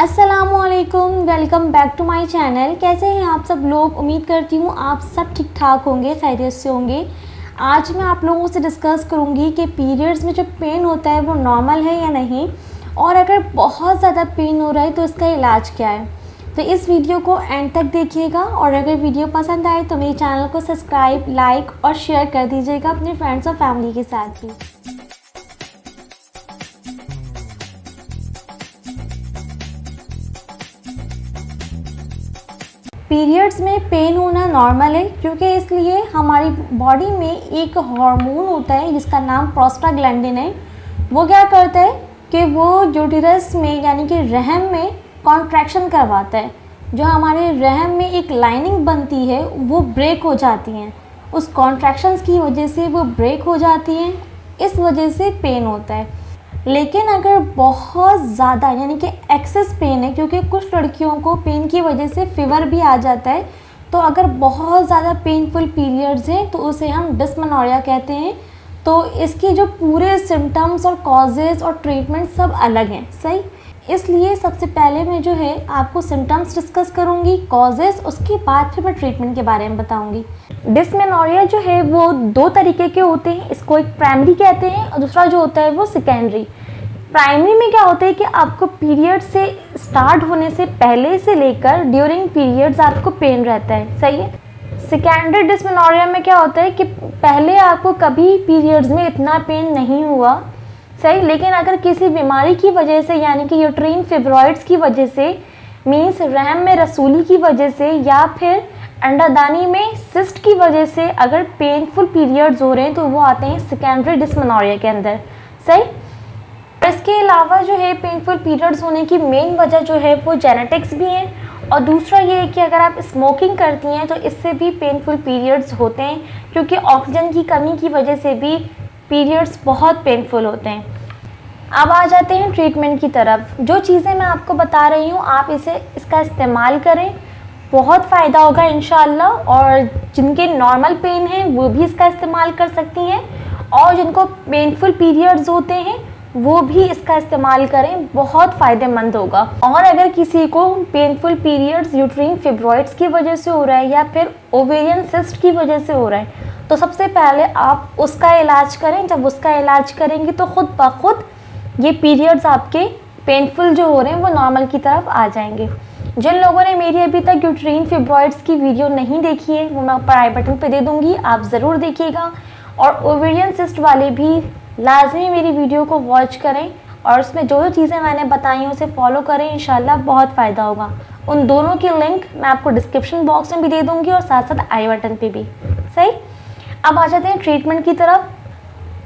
अस्सलामुअलैकुम, welcome back to my channel. कैसे हैं आप सब लोग? उम्मीद करती हूँ आप सब ठीक ठाक होंगे, खैरियत से होंगे। आज मैं आप लोगों से डिस्कस करूँगी कि पीरियड्स में जो पेन होता है वो नॉर्मल है या नहीं, और अगर बहुत ज़्यादा पेन हो रहा है तो इसका इलाज क्या है। तो इस वीडियो को एंड तक देखिएगा, और अगर वीडियो पसंद आए तो मेरे चैनल को सब्सक्राइब, लाइक और शेयर कर दीजिएगा अपने फ्रेंड्स और फैमिली के साथ भी। पीरियड्स में पेन होना नॉर्मल है, क्योंकि इसलिए हमारी बॉडी में एक हार्मोन होता है जिसका नाम प्रोस्टाग्लैंडिन है। वो क्या करता है कि वो यूटेरस में यानी कि रहम में कॉन्ट्रैक्शन करवाता है। जो हमारे रहम में एक लाइनिंग बनती है वो ब्रेक हो जाती हैं, उस कॉन्ट्रैक्शंस की वजह से वो ब्रेक हो जाती हैं, इस वजह से पेन होता है। लेकिन अगर बहुत ज़्यादा यानी कि एक्सेस पेन है, क्योंकि कुछ लड़कियों को पेन की वजह से फीवर भी आ जाता है, तो अगर बहुत ज़्यादा पेनफुल पीरियड्स हैं तो उसे हम डिस्मेनोरिया कहते हैं। तो इसके जो पूरे सिम्टम्स और कॉजेज़ और ट्रीटमेंट सब अलग हैं, सही। इसलिए सबसे पहले मैं जो है आपको सिम्टम्स डिस्कस करूँगी, कॉजेज़, उसके बाद फिर मैं ट्रीटमेंट के बारे में बताऊँगी। डिस्मेनोरिया जो है वो दो तरीके के होते हैं, इसको एक प्राइमरी कहते हैं और दूसरा जो होता है वो सेकेंडरी। प्राइमरी में क्या होता है कि आपको पीरियड से स्टार्ट होने से पहले से लेकर ड्यूरिंग पीरियड्स आपको पेन रहता है, सही है। सेकेंडरी डिस्मेनोरिया में क्या होता है कि पहले आपको कभी पीरियड्स में इतना पेन नहीं हुआ, सही, लेकिन अगर किसी बीमारी की वजह से यानी कि यूट्रीन फिब्रॉइड्स की वजह से, मीन्स रहम में रसूली की वजह से, या फिर अंडादानी में सिस्ट की वजह से अगर पेनफुल पीरियड्स हो रहे हैं तो वो आते हैं सेकेंडरी डिस्मेनोरिया के अंदर, सही। इसके अलावा जो है पेनफुल पीरियड्स होने की मेन वजह जो है वो जेनेटिक्स भी है, और दूसरा ये है कि अगर आप स्मोकिंग करती हैं तो इससे भी पेनफुल पीरियड्स होते हैं, क्योंकि ऑक्सीजन की कमी की वजह से भी पीरियड्स बहुत पेनफुल होते हैं। अब आ जाते हैं ट्रीटमेंट की तरफ। जो चीज़ें मैं आपको बता रही हूँ आप इसका इस्तेमाल करें, बहुत फ़ायदा होगा इंशाअल्लाह। और जिनके नॉर्मल पेन है वो भी इसका इस्तेमाल कर सकती हैं, और जिनको पेनफुल पीरियड्स होते हैं वो भी इसका इस्तेमाल करें, बहुत फ़ायदेमंद होगा। और अगर किसी को पेनफुल पीरियड्स यूट्रीन फिब्रॉइड्स की वजह से हो रहा है या फिर ओवेरियन सिस्ट की वजह से हो रहा है, तो सबसे पहले आप उसका इलाज करें। जब उसका इलाज करेंगे तो खुद ब खुद ये पीरियड्स आपके पेनफुल जो हो रहे हैं वो नॉर्मल की तरफ आ जाएंगे। जिन लोगों ने मेरी अभी तक यूट्रीन फिब्रॉइड्स की वीडियो नहीं देखी है वो मैं ऊपर आई बटन पे दे दूँगी, आप ज़रूर देखिएगा। और ओवेरियन सिस्ट वाले भी लाजमी मेरी वीडियो को वॉच करें, और उसमें जो जो चीज़ें मैंने बताई हैं उसे फॉलो करें, इंशाल्लाह बहुत फ़ायदा होगा। उन दोनों की लिंक मैं आपको डिस्क्रिप्शन बॉक्स में भी दे दूँगी और साथ साथ आई बटन पे भी, सही। अब आ जाते हैं ट्रीटमेंट की तरफ।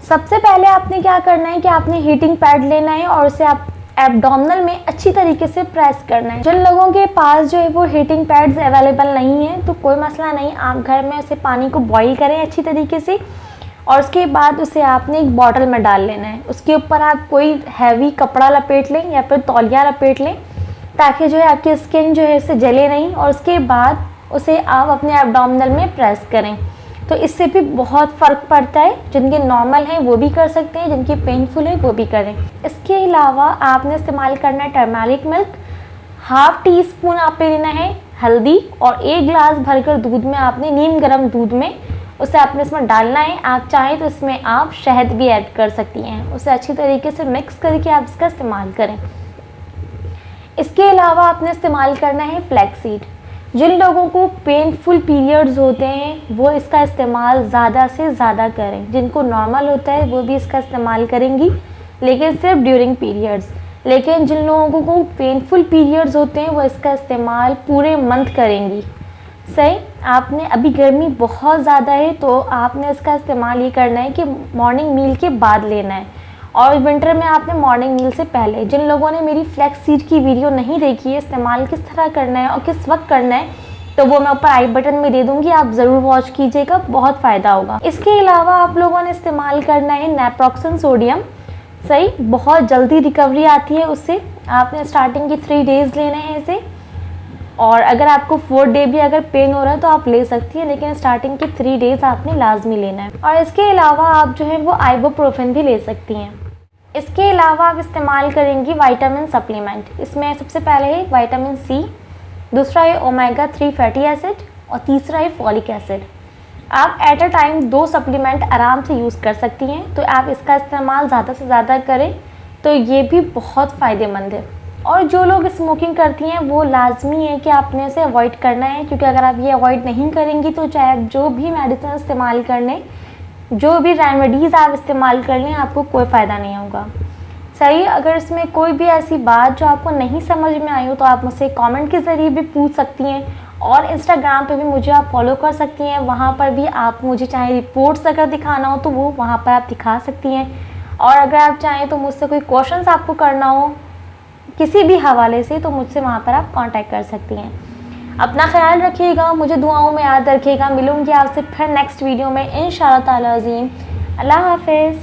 सबसे पहले आपने क्या करना है कि आपने हीटिंग पैड लेना है और उसे आप एब्डोमिनल में अच्छी तरीके से प्रेस करना है। जिन लोगों के पास जो है वो हीटिंग पैड्स अवेलेबल नहीं है तो कोई मसला नहीं, आप घर में उसे पानी को बॉईल करें अच्छी तरीके से, और उसके बाद उसे आपने एक बॉटल में डाल लेना है। उसके ऊपर आप कोई हैवी कपड़ा लपेट लें या फिर तौलिया लपेट लें, ताकि जो है आपकी स्किन जो है इससे जले नहीं, और उसके बाद उसे आप अपने एब्डोमिनल में प्रेस करें। तो इससे भी बहुत फ़र्क पड़ता है। जिनके नॉर्मल हैं वो भी कर सकते हैं, जिनके पेनफुल है वो भी करें। इसके अलावा आपने इस्तेमाल करना है turmeric milk, half tea spoon आपने लेना है हल्दी, और 1 गिलास भरकर दूध में आपने नीम गर्म दूध में उसे आपने इसमें डालना है। आप चाहें तो इसमें आप शहद भी ऐड कर सकती हैं। उसे अच्छी तरीके से मिक्स करके आप इसका इस्तेमाल करें। इसके अलावा आपने इस्तेमाल करना है फ्लैक्स सीड। जिन लोगों को पेनफुल पीरियड्स होते हैं वो इसका इस्तेमाल ज़्यादा से ज़्यादा करें। जिनको नॉर्मल होता है वो भी इसका इस्तेमाल करेंगी, लेकिन सिर्फ ड्यूरिंग पीरियड्स। लेकिन जिन लोगों को पेनफुल पीरियड्स होते हैं वो इसका इस्तेमाल पूरे मंथ करेंगी, सही। आपने अभी गर्मी बहुत ज़्यादा है तो आपने इसका इस्तेमाल ये करना है कि मॉर्निंग मील के बाद लेना है, और विंटर में आपने मॉर्निंग मील से पहले। जिन लोगों ने मेरी फ्लैक्स सीड की वीडियो नहीं देखी है, इस्तेमाल किस तरह करना है और किस वक्त करना है, तो वो मैं ऊपर आई बटन में दे दूँगी, आप ज़रूर वॉच कीजिएगा, बहुत फ़ायदा होगा। इसके अलावा आप लोगों ने इस्तेमाल करना है नेप्रोक्सन सोडियम, सही। बहुत जल्दी रिकवरी आती है उससे। आपने स्टार्टिंग के 3 डेज़ लेने हैं इसे, और अगर आपको 4th डे भी अगर पेन हो रहा है तो आप ले सकती हैं, लेकिन स्टार्टिंग के 3 डेज़ आपने लाजमी लेना है। और इसके अलावा आप जो है वो आइबुप्रोफेन भी ले सकती हैं। इसके अलावा आप इस्तेमाल करेंगी विटामिन सप्लीमेंट। इसमें सबसे पहले है विटामिन सी, दूसरा है ओमेगा 3 फैटी एसिड और तीसरा है फॉलिक एसिड। आप एट अ टाइम 2 सप्लीमेंट आराम से यूज़ कर सकती हैं, तो आप इसका इस्तेमाल ज़्यादा से ज़्यादा करें तो ये भी बहुत फ़ायदेमंद है। और जो लोग स्मोकिंग करती हैं वो लाजमी है कि आपने इसे अवॉइड करना है, क्योंकि अगर आप ये अवॉइड नहीं करेंगी तो चाहे आप जो भी मेडिसिन इस्तेमाल कर लें, जो भी रेमेडीज़ आप इस्तेमाल कर लें, आपको कोई फ़ायदा नहीं होगा। सही, अगर इसमें कोई भी ऐसी बात जो आपको नहीं समझ में आई हो तो आप मुझसे कमेंट के ज़रिए भी पूछ सकती हैं, और इंस्टाग्राम पे भी मुझे आप फॉलो कर सकती हैं। वहाँ पर भी आप मुझे चाहे रिपोर्ट्स अगर दिखाना हो तो वो वहाँ पर आप दिखा सकती हैं, और अगर आप चाहें तो मुझसे कोई क्वेश्चंस आपको करना हो किसी भी हवाले से तो मुझसे वहाँ पर आप कांटेक्ट कर सकती हैं। अपना ख्याल रखिएगा, मुझे दुआओं में याद रखिएगा। मिलूंगी आपसे फिर नेक्स्ट वीडियो में इंशाअल्लाह ताला अज़ीम। अल्लाह हाफ़िज़।